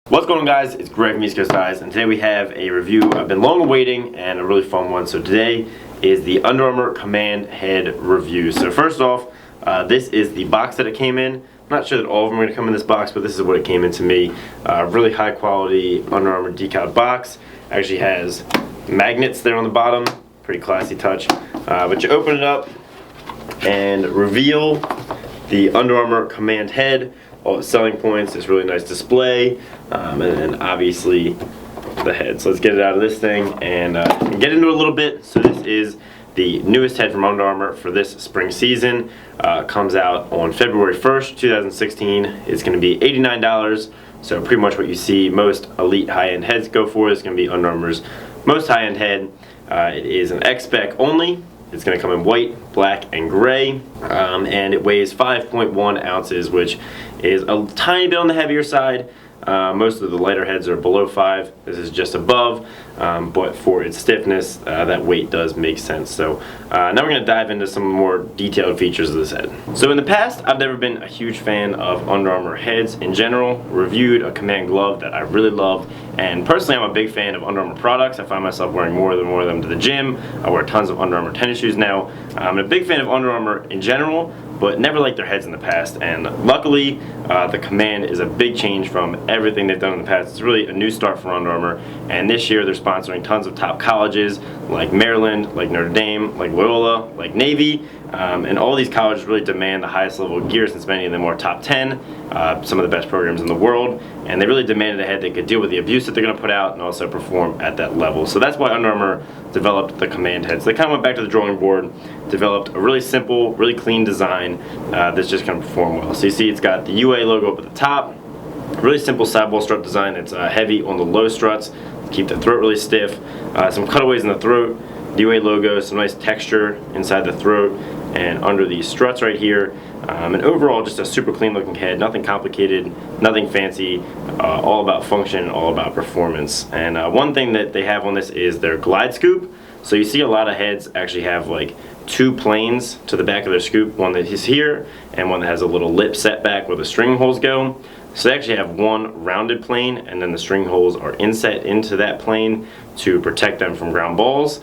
What's going on, guys? It's Greg from East Coast Eyes, and today we have a review I've been long awaiting and a really fun one. So today is the Under Armour Command Head review. So first off, this is the box that it came in. I'm not sure that all of them are going to come in this box, but this is what it came in to me. Really high quality Under Armour decal box. Actually has magnets there on the bottom. Pretty classy touch. But you open it up and reveal the Under Armour Command Head. All the selling points, this really nice display, and then obviously the head. So let's get it out of this thing and get into it a little bit. So this is the newest head from Under Armour for this spring season. Comes out on February 1st, 2016. It's going to be $89. So pretty much what you see most elite high-end heads go for is going to be Under Armour's most high-end head. It is an X-Spec only. It's going to come in white, black, and gray, and it weighs 5.1 ounces, which is a tiny bit on the heavier side. Most of the lighter heads are below 5. This is just above, but for its stiffness, that weight does make sense. So now we're going to dive into some more detailed features of this head. So in the past, I've never been a huge fan of Under Armour heads in general. Reviewed a Command glove that I really loved, and personally I'm a big fan of Under Armour products. I find myself wearing more of them to the gym. I wear tons of Under Armour tennis shoes now. I'm a big fan of Under Armour in general, but never liked their heads in the past, and luckily the Command is a big change from everything they've done in the past. It's really a new start for Under Armour, and this year they're sponsoring tons of top colleges like Maryland, like Notre Dame, like Loyola, like Navy, and all these colleges really demand the highest level of gear, since many of them are top 10, some of the best programs in the world, and they really demanded a head that could deal with the abuse that they're going to put out and also perform at that level. So that's why Under Armour developed the Command head. So they kind of went back to the drawing board, developed a really simple, really clean design that's just going to perform well. So you see it's got the UA logo up at the top, really simple sidewall strut design. It's heavy on the low struts to keep the throat really stiff, some cutaways in the throat, the UA logo, some nice texture inside the throat and under these struts right here, and overall just a super clean looking head, nothing complicated, nothing fancy, all about function, all about performance. And one thing that they have on this is their glide scoop. So you see a lot of heads actually have like two planes to the back of their scoop, one that is here and one that has a little lip setback where the string holes go. So they actually have one rounded plane, and then the string holes are inset into that plane to protect them from ground balls.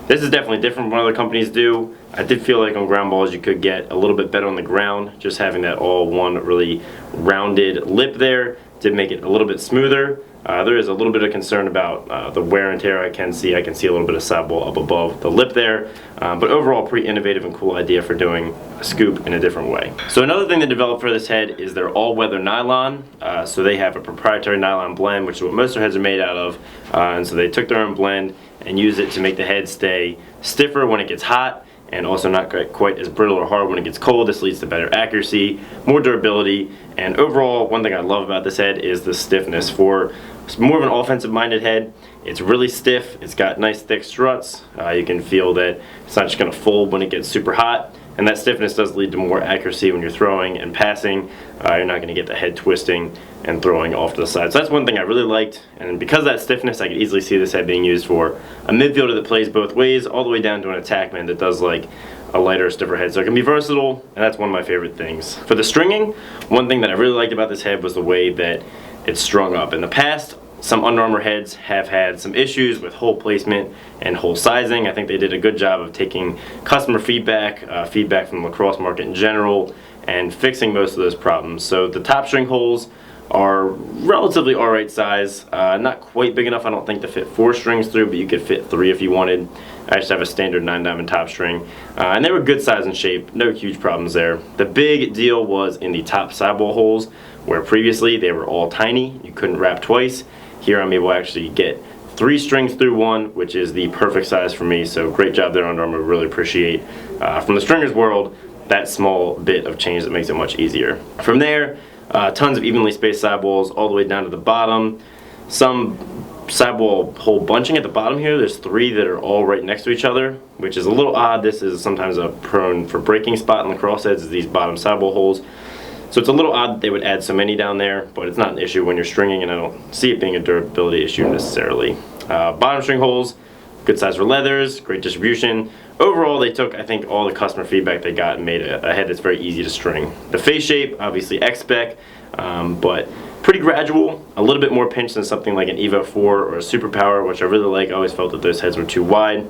This is definitely different from what other companies do. I did feel like on ground balls you could get a little bit better on the ground. Just having that all one really rounded lip there did make it a little bit smoother. There is a little bit of concern about the wear and tear. I can see a little bit of sidewall up above the lip there, but overall pretty innovative and cool idea for doing a scoop in a different way. So another thing they developed for this head is their all-weather nylon. So they have a proprietary nylon blend, which is what most of their heads are made out of, and so they took their own blend and used it to make the head stay stiffer when it gets hot, and also not quite as brittle or hard when it gets cold. This leads to better accuracy, more durability, and overall, one thing I love about this head is the stiffness. For more of an offensive-minded head, it's really stiff. It's got nice thick struts. You can feel that it's not just going to fold when it gets super hot, and that stiffness does lead to more accuracy when you're throwing and passing. You're not going to get the head twisting and throwing off to the side. So that's one thing I really liked, and because of that stiffness, I could easily see this head being used for a midfielder that plays both ways, all the way down to an attackman that does like a lighter, stiffer head. So it can be versatile, and that's one of my favorite things. For the stringing, one thing that I really liked about this head was the way that it's strung up. In the past, some Under Armour heads have had some issues with hole placement and hole sizing. I think they did a good job of taking customer feedback, feedback from the lacrosse market in general, and fixing most of those problems. So the top string holes are relatively alright size, not quite big enough I don't think to fit 4 strings through, but you could fit 3 if you wanted. I just have a standard 9-diamond top string, and they were good size and shape, no huge problems there. The big deal was in the top sidewall holes, where previously they were all tiny, you couldn't wrap twice. Here I'm able to actually get 3 strings through 1, which is the perfect size for me, so great job there, Under Armour. Really appreciate from the stringers world that small bit of change that makes it much easier. From there, tons of evenly spaced sidewalls all the way down to the bottom. Some sidewall hole bunching at the bottom here. There's 3 that are all right next to each other, which is a little odd. This is sometimes a prone for breaking spot in lacrosse heads, is these bottom sidewall holes. So it's a little odd that they would add so many down there, but it's not an issue when you're stringing, and I don't see it being a durability issue necessarily. Bottom string holes, good size for leathers, great distribution. Overall, they took, I think, all the customer feedback they got and made a head that's very easy to string. The face shape, obviously X-Spec, but pretty gradual, a little bit more pinch than something like an Evo 4 or a Superpower, which I really like. I always felt that those heads were too wide.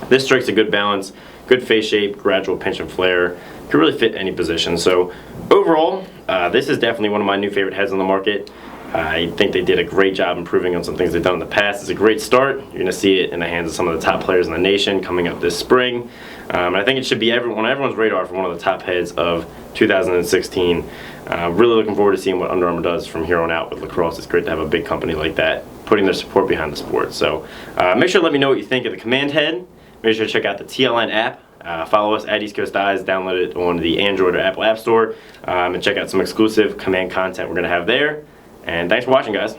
This strikes a good balance, good face shape, gradual pinch and flare. Could really fit any position. So overall, this is definitely one of my new favorite heads on the market. I think they did a great job improving on some things they've done in the past. It's a great start. You're going to see it in the hands of some of the top players in the nation coming up this spring. And I think it should be on everyone's radar for one of the top heads of 2016. Really looking forward to seeing what Under Armour does from here on out with Lacrosse. It's great to have a big company like that putting their support behind the sport. So make sure to let me know what you think of the Command head. Make sure to check out the TLN app. Follow us at East Coast Eyes, download it on the Android or Apple App Store, and check out some exclusive Command content we're going to have there. And thanks for watching, guys.